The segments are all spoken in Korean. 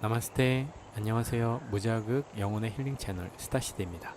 나마스테. 안녕하세요. 무자극 영혼의 힐링 채널 스타시대입니다.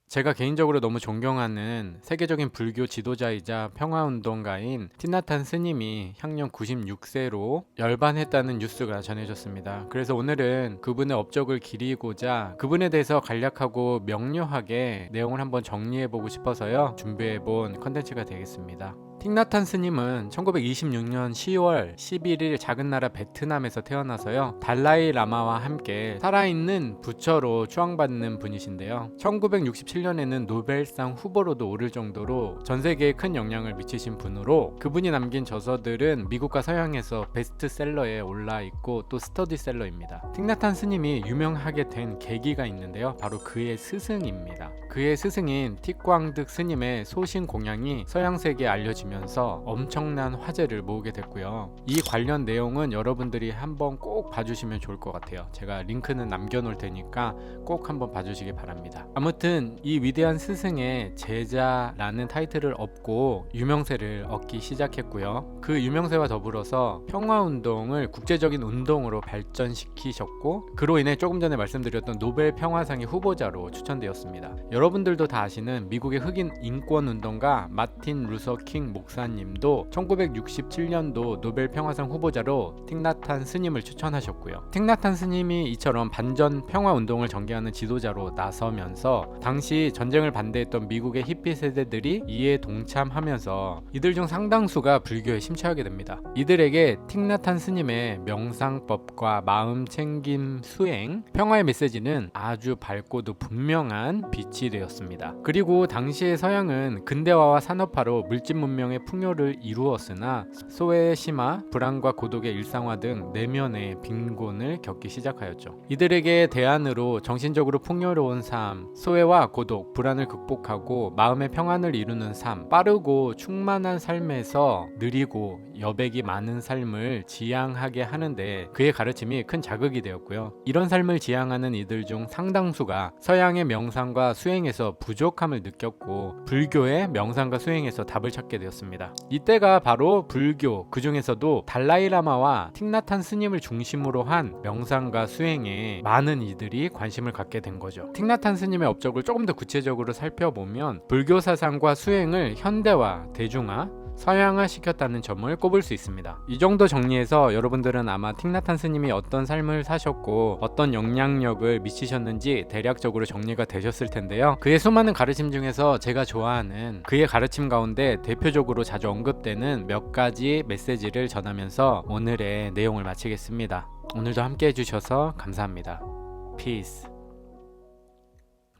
제가 개인적으로 너무 존경하는 세계적인 불교 지도자이자 평화운동가인 티나탄 스님이 향년 96세로 열반했다는 뉴스가 전해졌습니다. 그래서 오늘은 그분의 업적을 기리고자 그분에 대해서 간략하고 명료하게 내용을 한번 정리해보고 싶어서요. 준비해본 컨텐츠가 되겠습니다. 틱나탄 스님은 1926년 10월 11일 작은 나라 베트남에서 태어나서요. 달라이 라마와 함께 살아있는 부처로 추앙받는 분이신데요. 1967년에는 노벨상 후보로도 오를 정도로 전 세계에 큰 영향을 미치신 분으로 그분이 남긴 저서들은 미국과 서양에서 베스트셀러에 올라 있고 또 스터디셀러입니다. 틱나탄 스님이 유명하게 된 계기가 있는데요. 바로 그의 스승입니다. 그의 스승인 틱광득 스님의 소신 공양이 서양 세계에 알려지면서 엄청난 화제를 모으게 됐고요. 이 관련 내용은 여러분들이 한번 꼭 봐주시면 좋을 것 같아요. 제가 링크는 남겨놓을 테니까 꼭 한번 봐주시기 바랍니다. 아무튼 이 위대한 스승의 제자라는 타이틀을 얻고 유명세를 얻기 시작했고요. 그 유명세와 더불어서 평화운동을 국제적인 운동으로 발전시키셨고 그로 인해 조금 전에 말씀드렸던 노벨 평화상의 후보자로 추천되었습니다. 여러분들도 다 아시는 미국의 흑인 인권운동가 마틴 루서 킹 목사님도 1967년도 노벨 평화상 후보자로 틱나탄 스님을 추천하셨고요. 틱나탄 스님이 이처럼 반전 평화운동을 전개하는 지도자로 나서면서 당시 전쟁을 반대했던 미국의 히피 세대들이 이에 동참하면서 이들 중 상당수가 불교에 심취하게 됩니다. 이들에게 틱나탄 스님의 명상법과 마음 챙김 수행, 평화의 메시지는 아주 밝고도 분명한 빛이 되었습니다. 그리고 당시의 서양은 근대화와 산업화로 물질 문명의 풍요를 이루었으나 소외 심화, 불안과 고독의 일상화 등 내면의 빈곤을 겪기 시작하였죠. 이들에게 대안으로 정신적으로 풍요로운 삶, 소외와 고독, 불안을 극복하고 마음의 평안을 이루는 삶, 빠르고 충만한 삶에서 느리고 여백이 많은 삶을 지향하게 하는데 그의 가르침이 큰 자극이 되었고요. 이런 삶을 지향하는 이들 중 상당수가 서양의 명상과 수행에서 부족함을 느꼈고 불교의 명상과 수행에서 답을 찾게 되었습니다. 이때가 바로 불교, 그 중에서도 달라이라마와 틱나탄 스님을 중심으로 한 명상과 수행에 많은 이들이 관심을 갖게 된 거죠. 틱나탄 스님의 업적을 조금 더 구체적으로 살펴보면 불교 사상과 수행을 현대화, 대중화, 서양화 시켰다는 점을 꼽을 수 있습니다. 이 정도 정리해서 여러분들은 아마 틱나탄 스님이 어떤 삶을 사셨고 어떤 영향력을 미치셨는지 대략적으로 정리가 되셨을 텐데요. 그의 수많은 가르침 중에서 제가 좋아하는 그의 가르침 가운데 대표적으로 자주 언급되는 몇 가지 메시지를 전하면서 오늘의 내용을 마치겠습니다. 오늘도 함께 해주셔서 감사합니다. 피스.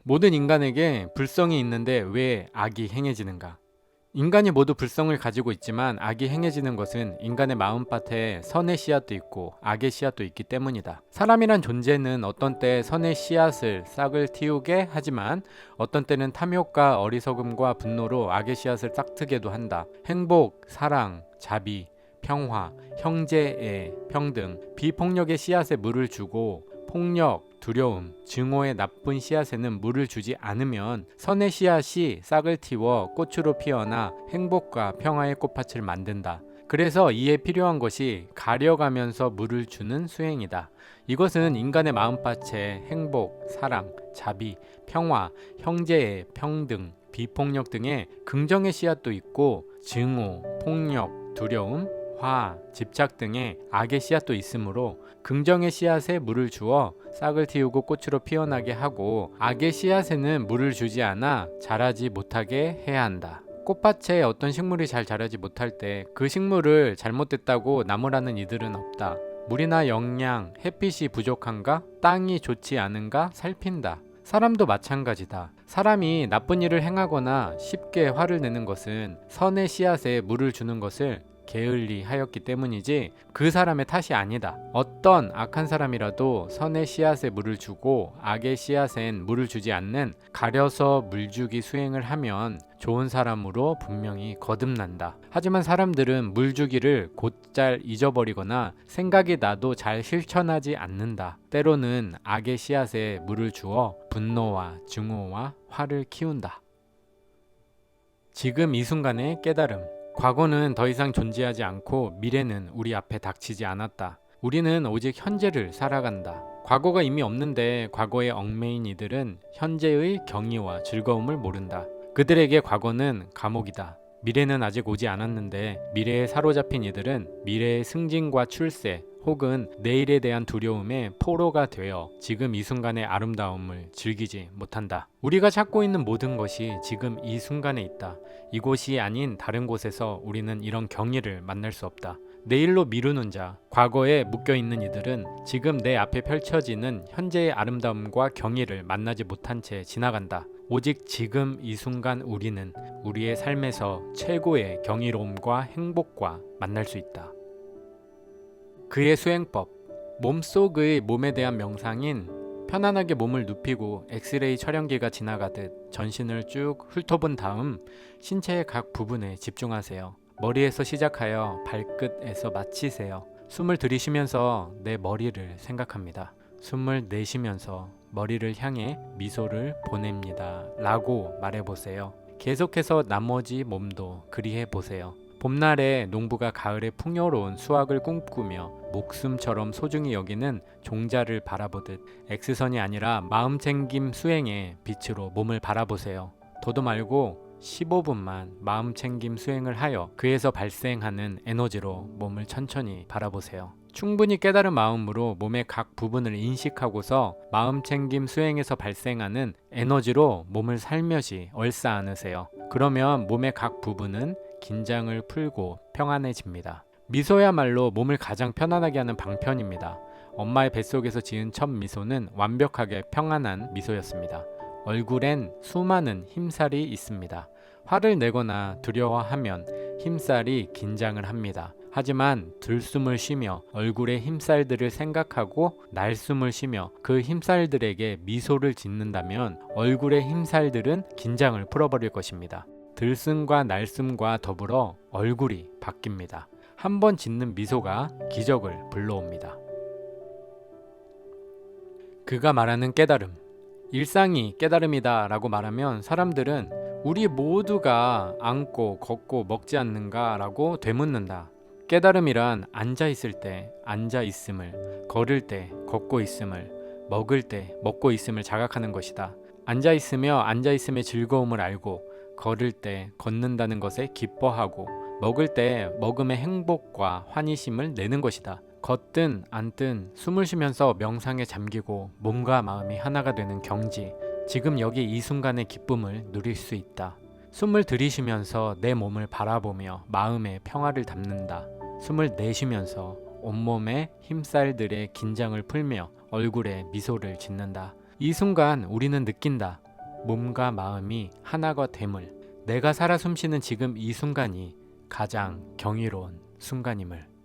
모든 인간에게 불성이 있는데 왜 악이 행해지는가? 인간이 모두 불성을 가지고 있지만 악이 행해지는 것은 인간의 마음밭에 선의 씨앗도 있고 악의 씨앗도 있기 때문이다. 사람이란 존재는 어떤 때 선의 씨앗을 싹을 틔우게 하지만 어떤 때는 탐욕과 어리석음과 분노로 악의 씨앗을 싹트게도 한다. 행복, 사랑, 자비, 평화, 형제애, 평등, 비폭력의 씨앗에 물을 주고 폭력, 두려움, 증오의 나쁜 씨앗에는 물을 주지 않으면 선의 씨앗이 싹을 틔워 꽃으로 피어나 행복과 평화의 꽃밭을 만든다. 그래서 이에 필요한 것이 가려가면서 물을 주는 수행이다. 이것은 인간의 마음밭에 행복, 사랑, 자비, 평화, 형제애, 평등, 비폭력 등의 긍정의 씨앗도 있고 증오, 폭력, 두려움, 화, 집착 등의 악의 씨앗도 있으므로 긍정의 씨앗에 물을 주어 싹을 틔우고 꽃으로 피어나게 하고 악의 씨앗에는 물을 주지 않아 자라지 못하게 해야 한다. 꽃밭에 어떤 식물이 잘 자라지 못할 때 그 식물을 잘못됐다고 나무라는 이들은 없다. 물이나 영양, 햇빛이 부족한가? 땅이 좋지 않은가? 살핀다. 사람도 마찬가지다. 사람이 나쁜 일을 행하거나 쉽게 화를 내는 것은 선의 씨앗에 물을 주는 것을 게을리 하였기 때문이지 그 사람의 탓이 아니다. 어떤 악한 사람이라도 선의 씨앗에 물을 주고 악의 씨앗엔 물을 주지 않는 가려서 물주기 수행을 하면 좋은 사람으로 분명히 거듭난다. 하지만 사람들은 물주기를 곧잘 잊어버리거나 생각이 나도 잘 실천하지 않는다. 때로는 악의 씨앗에 물을 주어 분노와 증오와 화를 키운다. 지금 이 순간의 깨달음. 과거는 더 이상 존재하지 않고 미래는 우리 앞에 닥치지 않았다. 우리는 오직 현재를 살아간다. 과거가 이미 없는데 과거에 얽매인 이들은 현재의 경이와 즐거움을 모른다. 그들에게 과거는 감옥이다. 미래는 아직 오지 않았는데 미래에 사로잡힌 이들은 미래의 승진과 출세 혹은 내일에 대한 두려움에 포로가 되어 지금 이 순간의 아름다움을 즐기지 못한다. 우리가 찾고 있는 모든 것이 지금 이 순간에 있다. 이곳이 아닌 다른 곳에서 우리는 이런 경이를 만날 수 없다. 내일로 미루는 자, 과거에 묶여있는 이들은 지금 내 앞에 펼쳐지는 현재의 아름다움과 경이를 만나지 못한 채 지나간다. 오직 지금 이 순간 우리는 우리의 삶에서 최고의 경이로움과 행복과 만날 수 있다. 그의 수행법, 몸속의 몸에 대한 명상인 편안하게 몸을 눕히고 엑스레이 촬영기가 지나가듯 전신을 쭉 훑어본 다음 신체의 각 부분에 집중하세요. 머리에서 시작하여 발끝에서 마치세요. 숨을 들이쉬면서 내 머리를 생각합니다. 숨을 내쉬면서 머리를 향해 미소를 보냅니다. 라고 말해보세요. 계속해서 나머지 몸도 그리해보세요. 봄날에 농부가 가을에 풍요로운 수확을 꿈꾸며 목숨처럼 소중히 여기는 종자를 바라보듯 X선이 아니라 마음챙김 수행의 빛으로 몸을 바라보세요. 더도 말고 15분만 마음챙김 수행을 하여 그에서 발생하는 에너지로 몸을 천천히 바라보세요. 충분히 깨달은 마음으로 몸의 각 부분을 인식하고서 마음챙김 수행에서 발생하는 에너지로 몸을 살며시 얼싸안으세요. 그러면 몸의 각 부분은 긴장을 풀고 평안해집니다. 미소야말로 몸을 가장 편안하게 하는 방편입니다. 엄마의 뱃속에서 지은 첫 미소는 완벽하게 평안한 미소였습니다. 얼굴엔 수많은 힘살이 있습니다. 화를 내거나 두려워하면 힘살이 긴장을 합니다. 하지만 들숨을 쉬며 얼굴의 힘살들을 생각하고 날숨을 쉬며 그 힘살들에게 미소를 짓는다면 얼굴의 힘살들은 긴장을 풀어버릴 것입니다. 들숨과 날숨과 더불어 얼굴이 바뀝니다. 한 번 짓는 미소가 기적을 불러옵니다. 그가 말하는 깨달음. 일상이 깨달음이다 라고 말하면 사람들은 우리 모두가 앉고 걷고 먹지 않는가 라고 되묻는다. 깨달음이란 앉아있을 때 앉아있음을, 걸을 때 걷고 있음을, 먹을 때 먹고 있음을 자각하는 것이다. 앉아있으며 앉아있음의 즐거움을 알고 걸을 때 걷는다는 것에 기뻐하고 먹을 때 먹음의 행복과 환희심을 내는 것이다. 걷든 앉든 숨을 쉬면서 명상에 잠기고 몸과 마음이 하나가 되는 경지, 지금 여기 이 순간의 기쁨을 누릴 수 있다. 숨을 들이쉬면서 내 몸을 바라보며 마음의 평화를 담는다. 숨을 내쉬면서 온몸의 힘살들의 긴장을 풀며 얼굴에 미소를 짓는다. 이 순간 우리는 느낀다. 몸과 마음이 하나가 됨을, 내가 살아 숨쉬는 지금 이 순간이 가장 경이로운 순간임을.